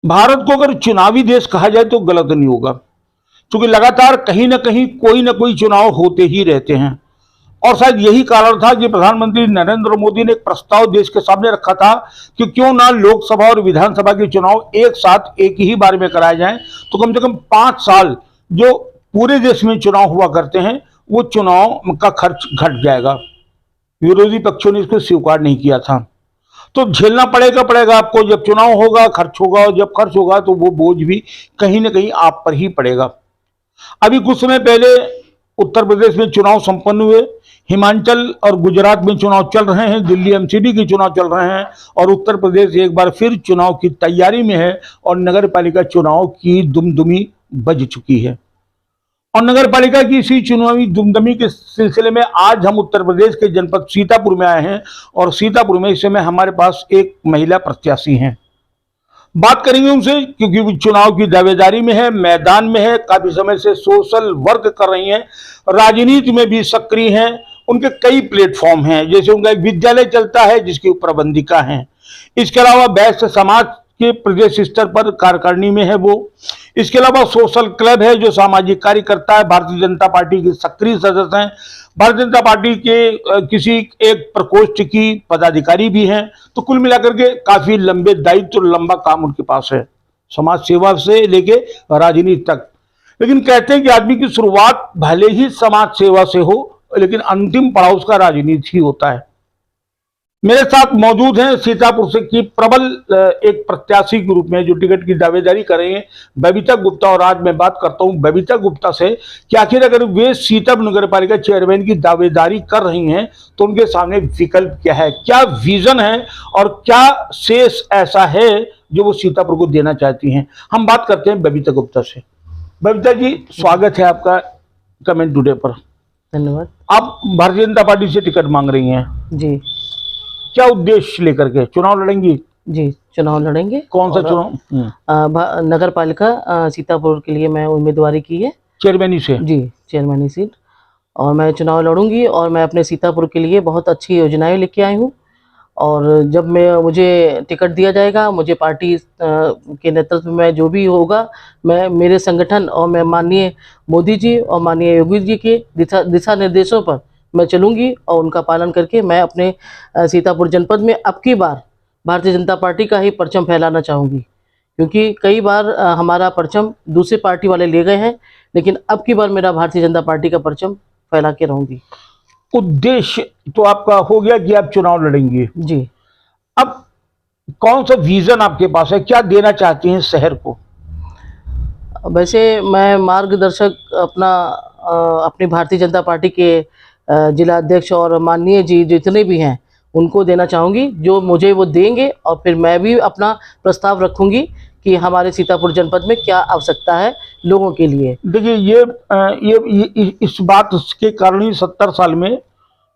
भारत को अगर चुनावी देश कहा जाए तो गलत नहीं होगा, क्योंकि लगातार कहीं ना कहीं कोई ना कोई चुनाव होते ही रहते हैं। और शायद यही कारण था कि प्रधानमंत्री नरेंद्र मोदी ने एक प्रस्ताव देश के सामने रखा था कि क्यों ना लोकसभा और विधानसभा के चुनाव एक साथ एक ही बार में कराए जाएं, तो कम से कम 5 साल जो पूरे देश में चुनाव हुआ करते हैं वो चुनाव का खर्च घट जाएगा। विरोधी पक्षों ने इसको स्वीकार नहीं किया था। तो झेलना पड़ेगा आपको, जब चुनाव होगा खर्च होगा, और जब खर्च होगा तो वो बोझ भी कहीं ना कहीं आप पर ही पड़ेगा। अभी कुछ समय पहले उत्तर प्रदेश में चुनाव संपन्न हुए, हिमाचल और गुजरात में चुनाव चल रहे हैं, दिल्ली एमसीडी के चुनाव चल रहे हैं, और उत्तर प्रदेश एक बार फिर चुनाव की तैयारी में है और नगर पालिका चुनाव की दुमदुमी बज चुकी है। और नगर पालिका की इसी चुनावी दुमदमी के सिलसिले में आज हम उत्तर प्रदेश के जनपद सीतापुर में आए हैं, और सीतापुर में इस समय हमारे पास एक महिला प्रत्याशी हैं। बात करेंगे उनसे, क्योंकि वो चुनाव की दावेदारी में है, मैदान में है, काफी समय से सोशल वर्क कर रही हैं, राजनीति में भी सक्रिय हैं। उनके कई प्लेटफॉर्म हैं, जैसे उनका एक विद्यालय चलता है जिसकी प्रबंधिका हैं। इसके अलावा वैश्य समाज के प्रदेश स्तर पर कार्यकारिणी में है वो। इसके अलावा सोशल क्लब है जो सामाजिक कार्य करता है, भारतीय जनता पार्टी के सक्रिय सदस्य हैं, भारतीय जनता पार्टी के किसी एक प्रकोष्ठ की पदाधिकारी भी हैं। तो कुल मिलाकर के काफी लंबे दायित्व और लंबा काम उनके पास है, समाज सेवा से लेके राजनीति तक। लेकिन कहते हैं कि आदमी की शुरुआत भले ही समाज सेवा से हो, लेकिन अंतिम पड़ाव उसका राजनीति ही होता है। मेरे साथ मौजूद हैं सीतापुर से की प्रबल एक प्रत्याशी के रूप में जो टिकट की दावेदारी कर रहे हैं, बबीता गुप्ता। और आज मैं बात करता हूं बबीता गुप्ता से कि आखिर अगर वे सीतापुर नगर पालिका चेयरमैन की दावेदारी कर रही हैं तो उनके सामने विकल्प क्या है, क्या विजन है, और क्या शेष ऐसा है जो वो सीतापुर को देना चाहती हैं। हम बात करते हैं बबीता गुप्ता से। बबीता जी, स्वागत है आपका कमेंट टुडे पर। धन्यवाद। आप भारतीय जनता पार्टी से टिकट मांग रही हैं जी। क्या उद्देश्य लेकर के चुनाव लड़ेंगी? जी, चुनाव लड़ेंगे। कौन सा चुनाव? नगर पालिका सीतापुर के लिए मैं उम्मीदवारी की है, चेयरमैनी से। जी, चेयरमैनी सीट। और मैं चुनाव लड़ूंगी और मैं अपने सीतापुर के लिए बहुत अच्छी योजनाएं लेके आई हूँ। और जब मुझे टिकट दिया जाएगा, मुझे पार्टी के नेतृत्व में जो भी होगा, मैं मेरे संगठन और मैं माननीय मोदी जी और माननीय योगी जी के दिशा निर्देशों पर मैं चलूंगी, और उनका पालन करके मैं अपने सीतापुर जनपद में अब की बार भारतीय जनता पार्टी का ही परचम फैलाना चाहूँगी। क्योंकि कई बार हमारा परचम दूसरी पार्टी वाले ले गए हैं, लेकिन अब की बार मेरा भारतीय जनता पार्टी का परचम फैला के रहूँगी। उद्देश्य तो आपका हो गया कि आप चुनाव लड़ेंगे जी। अब कौन सा विजन आपके पास है, क्या देना चाहती हैं शहर को? वैसे मैं मार्गदर्शक अपनी भारतीय जनता पार्टी के जिला अध्यक्ष और माननीय जी जितने भी हैं उनको देना चाहूँगी, जो मुझे वो देंगे, और फिर मैं भी अपना प्रस्ताव रखूँगी कि हमारे सीतापुर जनपद में क्या आवश्यकता है लोगों के लिए। देखिए, ये इस बात के कारण ही 70 साल में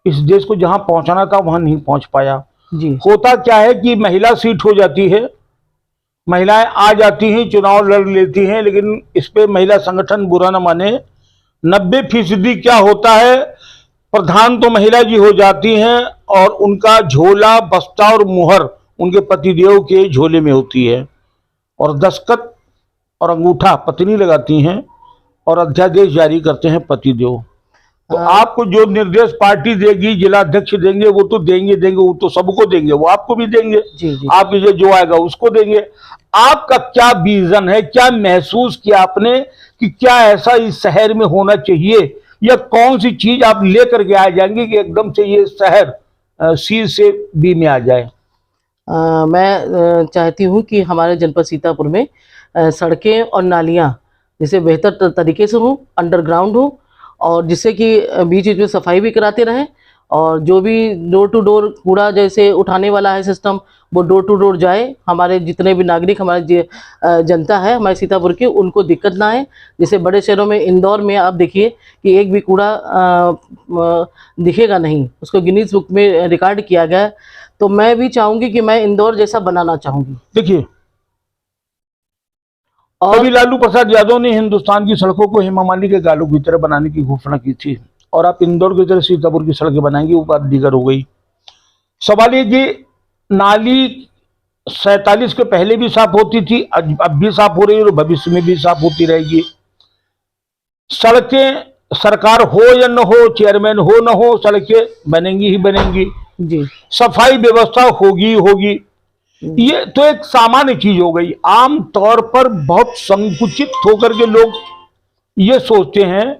इस देश को जहां पहुंचाना था वहां नहीं पहुंच पाया। जी। होता क्या है कि महिला सीट हो जाती है, महिलाएं आ जाती हैं, चुनाव लड़ लेती हैं, लेकिन इस पे महिला संगठन बुरा न माने, 90% क्या होता है, प्रधान तो महिला जी हो जाती हैं और उनका झोला, बस्ता और मुहर उनके पतिदेव के झोले में होती है, और दस्तखत और अंगूठा पत्नी लगाती हैं और अध्यादेश जारी करते हैं पतिदेव। तो आपको जो निर्देश पार्टी देगी, जिला अध्यक्ष देंगे, वो तो देंगे, वो तो सबको देंगे, वो आपको भी देंगे। जी, जी। आपके जो आएगा उसको देंगे। आपका क्या विजन है, क्या महसूस किया आपने कि क्या ऐसा इस शहर में होना चाहिए, या कौन सी चीज आप लेकर के आ जाएंगे कि एकदम से ये शहर सी से बी में आ जाए? मैं चाहती हूँ कि हमारे जनपद सीतापुर में सड़कें और नालियाँ जैसे बेहतर तरीके से हों, अंडरग्राउंड हो, और जिससे कि बीच बीच में सफाई भी कराते रहें, और जो भी डोर टू डोर कूड़ा जैसे उठाने वाला है सिस्टम, वो डोर टू डोर जाए। हमारे जितने भी नागरिक, हमारे जनता है हमारे सीतापुर की, उनको दिक्कत ना आए। जैसे बड़े शहरों में, इंदौर में आप देखिए कि एक भी कूड़ा दिखेगा नहीं, उसको गिनीज बुक में रिकॉर्ड किया गया है। तो मैं भी चाहूँगी कि मैं इंदौर जैसा बनाना चाहूँगी। देखिए, और अभी लालू प्रसाद यादव ने हिंदुस्तान की सड़कों को हेमा मालिनी के गालों की तरह बनाने की घोषणा की थी, और आप इंदौर की तरह सीतापुर की सड़कें बनाएंगे, वो बात दीगर हो गई। सवाल ये कि नाली 47 के पहले भी साफ होती थी, अब भी साफ हो रही है और भविष्य में भी साफ होती रहेगी। सड़कें सरकार हो या न हो, चेयरमैन हो न हो, सड़कें बनेंगी ही बनेंगी। जी। सफाई व्यवस्था होगी होगी। ये तो एक सामान्य चीज हो गई। आम तौर पर बहुत संकुचित होकर के लोग ये सोचते हैं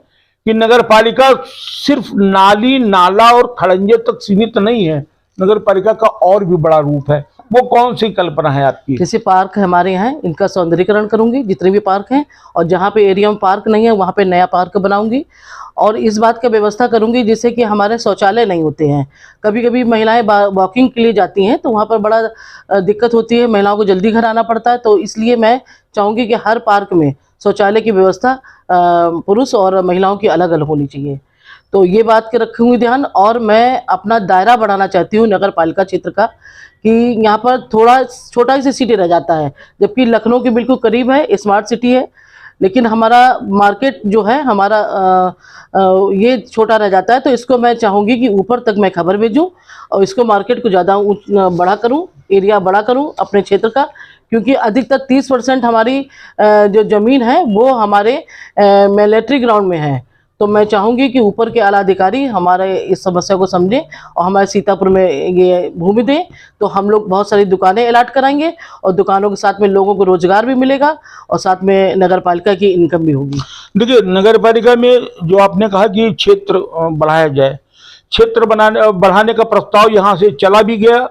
कि नगर पालिका सिर्फ नाली नाला और खड़ंजे तक सीमित नहीं है, नगर पालिका का और भी बड़ा रूप है। वो कौन सी कल्पना है आपकी? जैसे पार्क हमारे यहाँ, इनका सौंदर्यीकरण करूंगी, जितने भी पार्क हैं, और जहाँ पे एरिया में पार्क नहीं है वहाँ पे नया पार्क बनाऊंगी। और इस बात का व्यवस्था करूंगी जिससे कि हमारे शौचालय नहीं होते हैं। कभी कभी महिलाएं वॉकिंग के लिए जाती हैं तो वहाँ पर बड़ा दिक्कत होती है, महिलाओं को जल्दी घर आना पड़ता है। तो इसलिए मैं चाहूँगी कि हर पार्क में शौचालय की व्यवस्था पुरुष और महिलाओं की अलग अलग होनी चाहिए। तो ये बात के रखूंगी ध्यान। और मैं अपना दायरा बढ़ाना चाहती हूँ नगर पालिका क्षेत्र का, कि यहाँ पर थोड़ा छोटा सी सिटी रह जाता है, जबकि लखनऊ के बिल्कुल करीब है, स्मार्ट सिटी है, लेकिन हमारा मार्केट जो है हमारा ये छोटा रह जाता है। तो इसको मैं चाहूँगी कि ऊपर तक मैं खबर भेजूँ और इसको मार्केट को ज़्यादा बड़ा करूँ, एरिया बड़ा करूँ अपने क्षेत्र का, क्योंकि अधिकतर 30% हमारी जो ज़मीन है वो हमारे मिलिट्री ग्राउंड में है। तो मैं चाहूँगी कि ऊपर के आला अधिकारी हमारे इस समस्या को समझें और हमारे सीतापुर में ये भूमि दें। तो हम लोग बहुत सारी दुकानें अलॉट कराएंगे और दुकानों के साथ में लोगों को रोजगार भी मिलेगा और साथ में नगर पालिका की इनकम भी होगी। देखिए, नगर पालिका में जो आपने कहा कि क्षेत्र बढ़ाया जाए, क्षेत्र बढ़ाने का प्रस्ताव यहाँ से चला भी गया,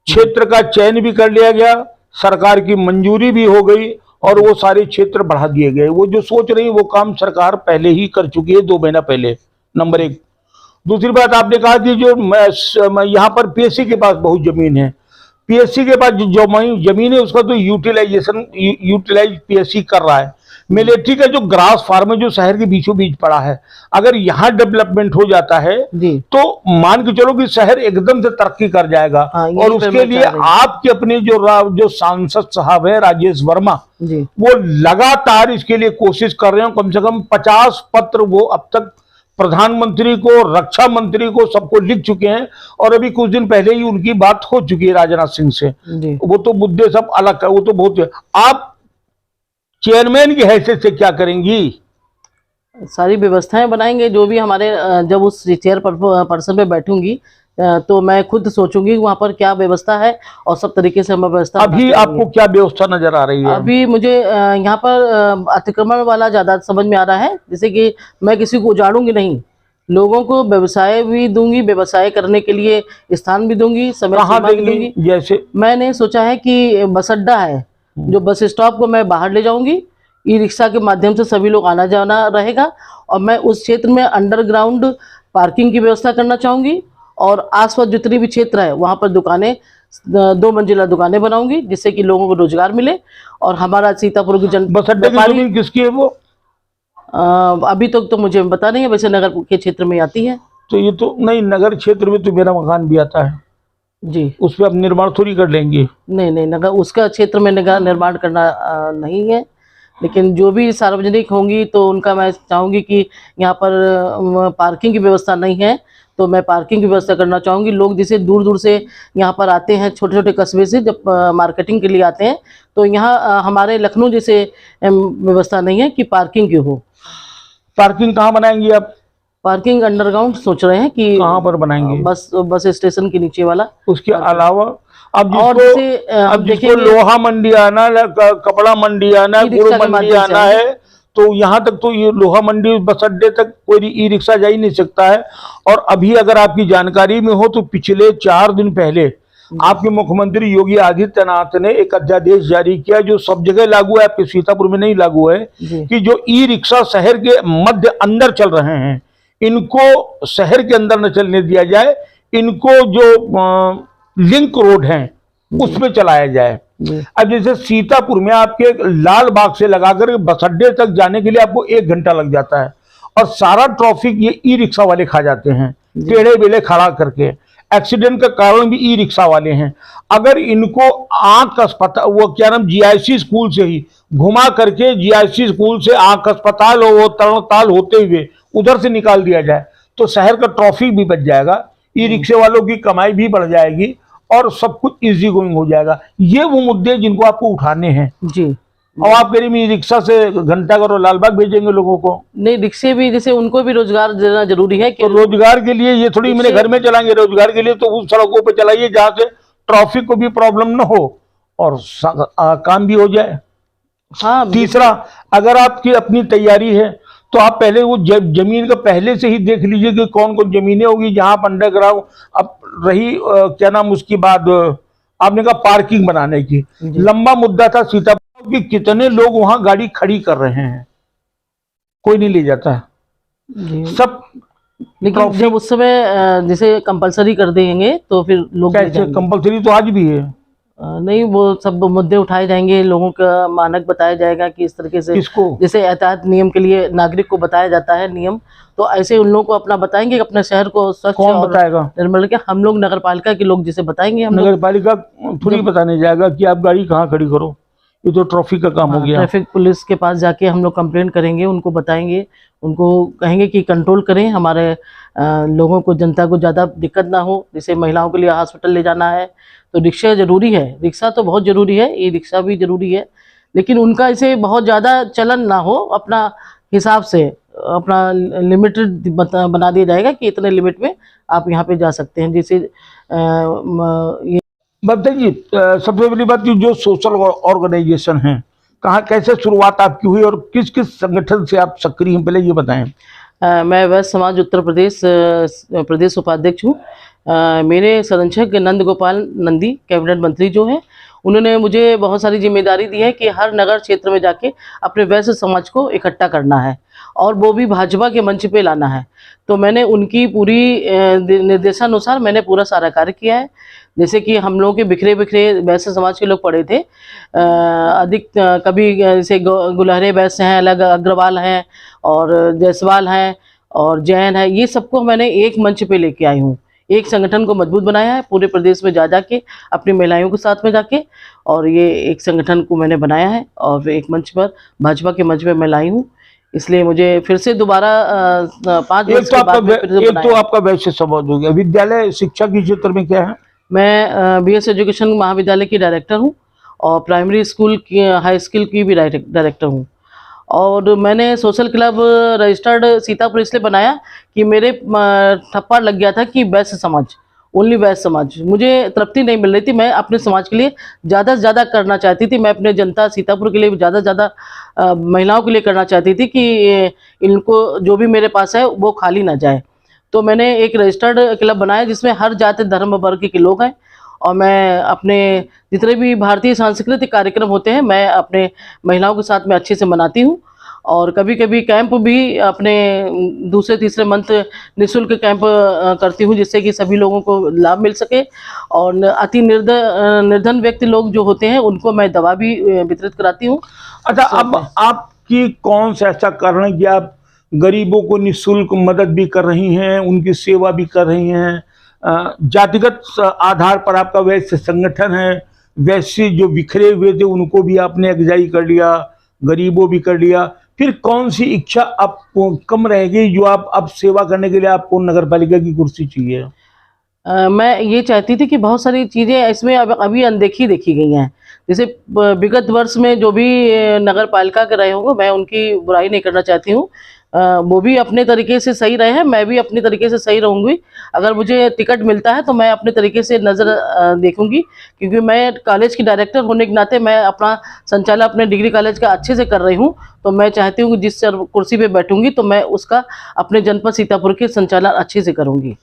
क्षेत्र का चयन भी कर लिया गया, सरकार की मंजूरी भी हो गई और वो सारे क्षेत्र बढ़ा दिए गए। वो जो सोच रही है वो काम सरकार पहले ही कर चुकी है, 2 महीना पहले, नंबर 1। दूसरी बात आपने कहा कि जो यहाँ पर पीएससी के पास बहुत जमीन है, पीएससी के पास जो जमीन है उसका तो यूटिलाइज पीएससी कर रहा है। मिलिट्री का जो ग्रास फार्म है जो शहर के बीचों बीच पड़ा है, अगर यहाँ डेवलपमेंट हो जाता है तो मान के चलो कि शहर एकदम से तरक्की कर जाएगा। और उसके लिए आपके अपने जो सांसद साहब है राजेश वर्मा, वो लगातार इसके लिए कोशिश कर रहे हैं। कम से कम 50 पत्र वो अब तक प्रधानमंत्री को, रक्षा मंत्री को, सबको लिख चुके हैं। और अभी कुछ दिन पहले ही उनकी बात हो चुकी है राजनाथ सिंह से। वो तो मुद्दे सब अलग है, वो तो बहुत। आप चेयरमैन की हैसियत से क्या करेंगी? सारी व्यवस्थाएं बनाएंगे, जो भी हमारे जब उस चेयर पर्सन पे बैठूंगी तो मैं खुद सोचूंगी वहाँ पर क्या व्यवस्था है और सब तरीके से हम व्यवस्था। अभी आपको क्या व्यवस्था नजर आ रही है? अभी मुझे यहाँ पर अतिक्रमण वाला ज्यादा समझ में आ रहा है। जैसे कि मैं किसी को उजाड़ूंगी नहीं, लोगों को व्यवसाय भी दूंगी, व्यवसाय करने के लिए स्थान भी दूंगी, समय सीमा भी दूंगी। जैसे मैंने सोचा है कि बस अड्डा है, जो बस स्टॉप को मैं बाहर ले जाऊंगी, ई रिक्शा के माध्यम से सभी लोग आना जाना रहेगा। और मैं उस क्षेत्र में अंडरग्राउंड पार्किंग की व्यवस्था करना चाहूंगी और आसपास जितनी भी क्षेत्र है वहाँ पर दुकानें, 2 मंजिला दुकानें बनाऊंगी, जिससे कि लोगों को रोजगार मिले। और हमारा सीतापुर की बस अड्डे की जमीन किसकी है वो? अभी तक तो मुझे पता नहीं है, वैसे नगर के क्षेत्र में आती है। तो ये तो नहीं, नगर क्षेत्र में तो मेरा मकान भी आता है जी, उस पर आप निर्माण थोड़ी कर लेंगे। नहीं, नगर उसका क्षेत्र में नगर निर्माण करना नहीं है, लेकिन जो भी सार्वजनिक होंगी तो उनका मैं चाहूँगी कि यहाँ पर पार्किंग की व्यवस्था नहीं है तो मैं पार्किंग की व्यवस्था करना चाहूँगी। लोग जिसे दूर दूर से यहाँ पर आते हैं, छोटे छोटे कस्बे से जब मार्केटिंग के लिए आते हैं, तो यहाँ हमारे लखनऊ जैसे व्यवस्था नहीं है कि पार्किंग की हो। पार्किंग कहाँ बनाएंगी आप? पार्किंग अंडरग्राउंड सोच रहे हैं कि कहाँ पर बनाएंगे? बस स्टेशन के नीचे वाला। उसके अलावा अब जिसको लोहा मंडी आना, कपड़ा मंडी आना, गुड़ मंडी आना है, तो यहाँ तक तो ये लोहा मंडी बस अड्डे तक कोई ई रिक्शा जा ही नहीं सकता है। और अभी अगर आपकी जानकारी में हो तो पिछले 4 दिन पहले आपके मुख्यमंत्री योगी आदित्यनाथ ने एक अध्यादेश जारी किया जो सब जगह लागू है, आपके सीतापुर में नहीं लागू है, कि जो ई रिक्शा शहर के मध्य अंदर चल रहे हैं इनको शहर के अंदर न चलने दिया जाए, इनको जो लिंक रोड हैं उसमें चलाया जाए। अब जैसे सीतापुर में आपके लाल बाग से लगाकर बस अड्डे तक जाने के लिए आपको 1 घंटा लग जाता है और सारा ट्रैफिक ये ई रिक्शा वाले खा जाते हैं, टेढ़े बेले खड़ा करके। एक्सीडेंट का कारण भी ई रिक्शा वाले हैं। अगर इनको आंख अस्पताल, वो क्या नाम, जीआईसी स्कूल से ही घुमा करके, जीआईसी स्कूल से आंख अस्पताल और वो तरणताल होते हुए उधर से निकाल दिया जाए तो शहर का ट्रैफिक भी बच जाएगा, ई रिक्शे वालों की कमाई भी बढ़ जाएगी और सब कुछ इजी गोइंग हो जाएगा। ये वो मुद्दे हैं जिनको आपको उठाने हैं। जी। अब आप कह रही रिक्शा से घंटा करो लालबाग भेजेंगे लोगों को, नहीं, रिक्शे भी जैसे उनको भी रोजगार देना जरूरी है कि तो रोजगार के लिए ये थोड़ी मेरे घर में चलाएंगे, रोजगार के लिए तो उस सड़कों पे चलाइए जहां से ट्रैफिक को भी प्रॉब्लम ना हो और काम भी हो जाए। हाँ। तीसरा, अगर आपकी अपनी तैयारी है तो आप पहले वो जमीन का पहले से ही देख लीजिए कि कौन कौन जमीनें होगी जहां आप अंडरग्राउंड। अब रही क्या नाम उसकी बात, आपने कहा पार्किंग बनाने की, लंबा मुद्दा था सीतापुर कि कितने लोग वहां गाड़ी खड़ी कर रहे हैं, कोई नहीं ले जाता सब। लेकिन जब उस समय जैसे कंपलसरी कर देंगे तो फिर लोग ले जाएंगे। कंपलसरी तो आज भी है। नहीं, वो सब मुद्दे उठाए जाएंगे, लोगों का मानक बताया जाएगा कि इस तरीके से किसको? जैसे यातायात नियम के लिए नागरिक को बताया जाता है नियम, तो ऐसे उन लोगों को अपना बताएंगे अपने शहर को स्वच्छ कौन बताएगा? निर्मल के हम लोग नगर पालिका के लोग जिसे बताएंगे। हम नगर पालिका थोड़ी बताने जाएगा कि आप गाड़ी कहाँ खड़ी करो, ये तो ट्रैफिक का काम हो गया। ट्रैफिक पुलिस के पास जाके हम लोग कंप्लेंट करेंगे, उनको बताएंगे, उनको कहेंगे कि कंट्रोल करें, हमारे लोगों को, जनता को ज़्यादा दिक्कत ना हो। जैसे महिलाओं के लिए हॉस्पिटल ले जाना है तो रिक्शा ज़रूरी है, रिक्शा तो बहुत ज़रूरी है, ई रिक्शा भी ज़रूरी है, लेकिन उनका इसे बहुत ज़्यादा चलन ना हो, अपना हिसाब से अपना लिमिटेड बना दिया जाएगा कि इतने लिमिट में आप यहाँ पे जा सकते हैं। जैसे ये बताइए, सबसे पहली बात कि जो सोशल ऑर्गेनाइजेशन हैं, कहाँ कैसे शुरुआत आपकी हुई और किस किस संगठन से आप सक्रिय हैं, पहले ये बताएं। मैं वैश्य समाज उत्तर प्रदेश प्रदेश उपाध्यक्ष हूँ। मेरे संरक्षक नंद गोपाल नंदी कैबिनेट मंत्री जो हैं, उन्होंने मुझे बहुत सारी जिम्मेदारी दी है कि हर नगर क्षेत्र में जाके अपने वैश्य समाज को इकट्ठा करना है और वो भी भाजपा के मंच पे लाना है। तो मैंने उनकी पूरी निर्देशानुसार मैंने पूरा सारा कार्य किया है। जैसे कि हम लोगों के बिखरे बिखरे वैश्य समाज के लोग पड़े थे, अधिक कभी जैसे गुलहरे वैश्य हैं, अलग अग्रवाल हैं और जायसवाल हैं और जैन है, ये सबको मैंने एक मंच पे लेके आई हूँ। एक संगठन को मजबूत बनाया है पूरे प्रदेश में जा के अपनी महिलाओं के साथ में जाके, और ये एक संगठन को मैंने बनाया है और एक मंच पर भाजपा के मंच पे मैं लाई हूँ। इसलिए मुझे फिर से दोबारा 5 वर्ष के बाद एक तो आपका वैश्य समाज हो गया। विद्यालय शिक्षा के क्षेत्र में क्या है? मैं बीएस एजुकेशन महाविद्यालय की डायरेक्टर हूँ और प्राइमरी स्कूल की, हाई स्कूल की भी डायरेक्टर हूँ। और मैंने सोशल क्लब रजिस्टर्ड सीतापुर इसलिए बनाया कि मेरे ठप्पा लग गया था कि वैश्य समाज, ओनली वैश्य समाज, मुझे तृप्ति नहीं मिल रही थी। मैं अपने समाज के लिए ज़्यादा से ज़्यादा करना चाहती थी, मैं अपने जनता सीतापुर के लिए ज़्यादा से ज़्यादा महिलाओं के लिए करना चाहती थी कि इनको जो भी मेरे पास है वो खाली ना जाए। तो मैंने एक रजिस्टर्ड क्लब बनाया जिसमें हर जाति धर्म वर्ग के लोग हैं, और मैं अपने जितने भी भारतीय सांस्कृतिक कार्यक्रम होते हैं मैं अपने महिलाओं के साथ में अच्छे से मनाती हूँ। और कभी कभी कैंप भी अपने दूसरे तीसरे मंथ निःशुल्क कैंप करती हूँ, जिससे कि सभी लोगों को लाभ मिल सके। और अति निर्धन व्यक्ति लोग जो होते हैं उनको मैं दवा भी वितरित कराती हूँ। अच्छा, अब आपकी कौन सा ऐसा कारण है कि आप गरीबों को निःशुल्क मदद भी कर रही हैं, उनकी सेवा भी कर रही हैं? जातिगत आधार पर आपका वैश्य संगठन है, वैश्य जो बिखरे हुए थे उनको भी आपने अगुवाई कर लिया, गरीबों भी कर लिया, फिर कौन सी इच्छा आपको कम रहेगी जो आप अब सेवा करने के लिए आपको नगर पालिका की कुर्सी चाहिए? मैं ये चाहती थी कि बहुत सारी चीज़ें इसमें अभी अनदेखी देखी गई हैं। जैसे विगत वर्ष में जो भी नगर पालिका के रहे होंगे, मैं उनकी बुराई नहीं करना चाहती हूँ। वो भी अपने तरीके से सही रहे हैं, मैं भी अपने तरीके से सही रहूँगी। अगर मुझे टिकट मिलता है तो मैं अपने तरीके से नज़र देखूँगी, क्योंकि मैं कॉलेज की डायरेक्टर होने के नाते मैं अपना संचालन अपने डिग्री कॉलेज का अच्छे से कर रही हूँ। तो मैं चाहती हूँ कि जिस कुर्सी पे बैठूँगी तो मैं उसका अपने जनपद सीतापुर के संचालन अच्छे से करूँगी।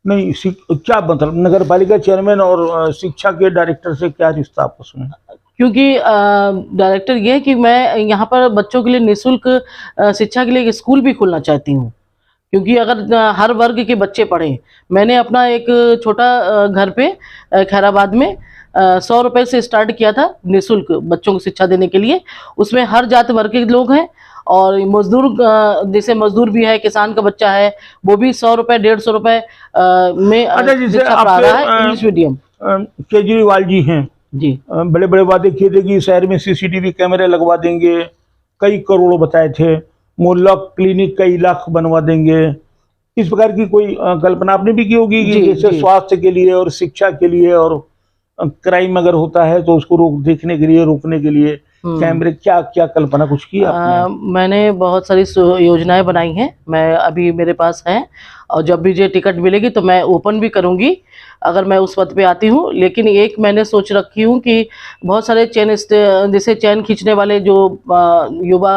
नहीं, क्या मतलब नगर पालिका चेयरमैन और शिक्षा के डायरेक्टर से क्या रिश्ता आपस में? क्योंकि डायरेक्टर ये है कि मैं यहाँ पर बच्चों के लिए निःशुल्क शिक्षा के लिए एक स्कूल भी खोलना चाहती हूँ, क्योंकि अगर हर वर्ग के बच्चे पढ़ें। मैंने अपना एक छोटा घर पे खैराबाद में 100 रुपये से स्टार्ट किया था निःशुल्क बच्चों को शिक्षा देने के लिए। उसमें हर जाति वर्ग के लोग हैं और मजदूर, जैसे मजदूर भी है, किसान का बच्चा है, वो भी 100 रुपये 150 रुपये में शिक्षा पढ़ा रहा है, इंग्लिश मीडियम। केजरीवाल जी हैं जी, बड़े बड़े वादे किए थे कि शहर में सीसीटीवी कैमरे लगवा देंगे, कई करोड़ बताए थे, मोहल्ला क्लिनिक कई लाख बनवा देंगे। इस प्रकार की कोई कल्पना आपने भी की होगी कि जी, जैसे जी। स्वास्थ्य के लिए और शिक्षा के लिए और क्राइम अगर होता है तो उसको देखने के लिए, रोकने के लिए कैमरे, क्या क्या कल्पना कुछ की आपने? मैंने बहुत सारी योजनाएं बनाई हैं, मैं अभी मेरे पास हैं, और जब भी मुझे टिकट मिलेगी तो मैं ओपन भी करूंगी अगर मैं उस पद पे आती हूँ। लेकिन एक मैंने सोच रखी हूँ कि बहुत सारे जैसे चैन खींचने वाले जो युवा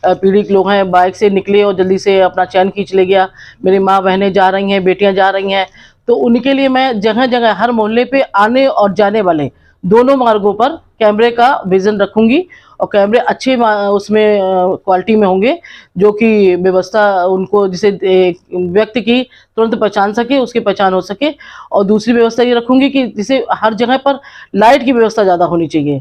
पीढ़ी के लोग हैं, बाइक से निकले और जल्दी से अपना चैन खींच ले गया, मेरी माँ बहनें जा रही हैं, बेटियां जा रही हैं, तो उनके लिए मैं जगह जगह हर मोहल्ले पे आने और जाने वाले दोनों मार्गों पर कैमरे का विजन रखूंगी, और कैमरे अच्छे उसमें क्वालिटी में होंगे, जो कि व्यवस्था उनको जिसे व्यक्ति की तुरंत पहचान सके, उसकी पहचान हो सके। और दूसरी व्यवस्था ये रखूंगी कि जिसे हर जगह पर लाइट की व्यवस्था ज़्यादा होनी चाहिए,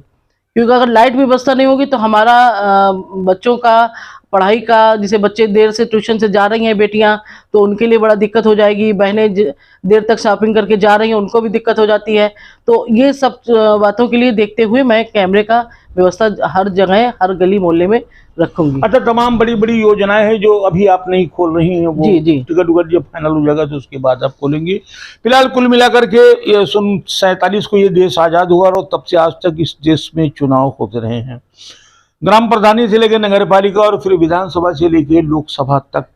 क्योंकि अगर लाइट व्यवस्था नहीं होगी तो हमारा बच्चों का पढ़ाई का, जैसे बच्चे देर से ट्यूशन से जा रही हैं बेटियां, तो उनके लिए बड़ा दिक्कत हो जाएगी, बहनें देर तक शॉपिंग करके जा रही हैं, उनको भी दिक्कत हो जाती है। तो ये सब बातों के लिए देखते हुए मैं कैमरे का व्यवस्था हर जगह, हर गली मोहल्ले में रखूंगी। अच्छा, तमाम बड़ी बड़ी योजनाएं हैं जो अभी आप नहीं खोल रही हैं, वो जी, जी। टिकट उकट जब फाइनल हो जाएगा तो उसके बाद आप खोलेंगे। फिलहाल कुल मिलाकर के ये 47 को ये देश आजाद हुआ और तब से आज तक इस देश में चुनाव होते रहे हैं, ग्राम प्रधानी से लेकर नगर पालिका और फिर विधानसभा से लेकर लोकसभा तक।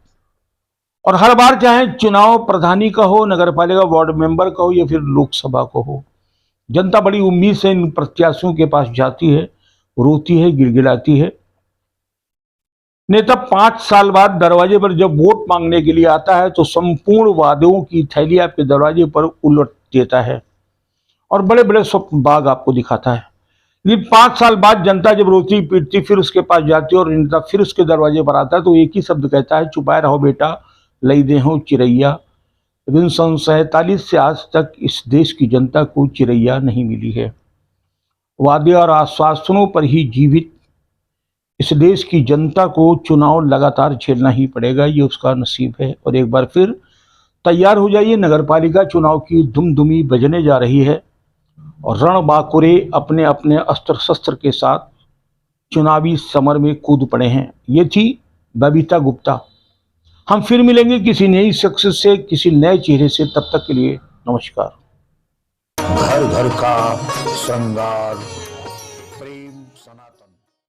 और हर बार चाहे चुनाव प्रधानी का हो, नगर पालिका वार्ड मेंबर का हो या फिर लोकसभा को हो, जनता बड़ी उम्मीद से इन प्रत्याशियों के पास जाती है, रोती है, गिड़गिड़ाती है। नेता 5 साल बाद दरवाजे पर जब वोट मांगने के लिए आता है तो संपूर्ण वादों की थैली आपके दरवाजे पर उलट देता है और बड़े बड़े स्वप्न बाग आपको दिखाता है। लेकिन 5 साल बाद जनता जब रोती पीटती फिर उसके पास जाती है और नेता फिर उसके दरवाजे पर आता है तो एक ही शब्द कहता है, चुपाए रहो बेटा, लई दे हो चिरैया। लेकिन 47 से आज तक इस देश की जनता को चिरैया नहीं मिली है। वादे और आश्वासनों पर ही जीवित इस देश की जनता को चुनाव लगातार झेलना ही पड़ेगा, ये उसका नसीब है। और एक बार फिर तैयार हो जाइए, नगरपालिका चुनाव की धुमधुमी बजने जा रही है और रणबांकुरे अपने अपने अस्त्र शस्त्र के साथ चुनावी समर में कूद पड़े हैं। ये थी बबीता गुप्ता। हम फिर मिलेंगे किसी नई शख्स से, किसी नए चेहरे से। तब तक के लिए नमस्कार। घर घर का श्रृंगार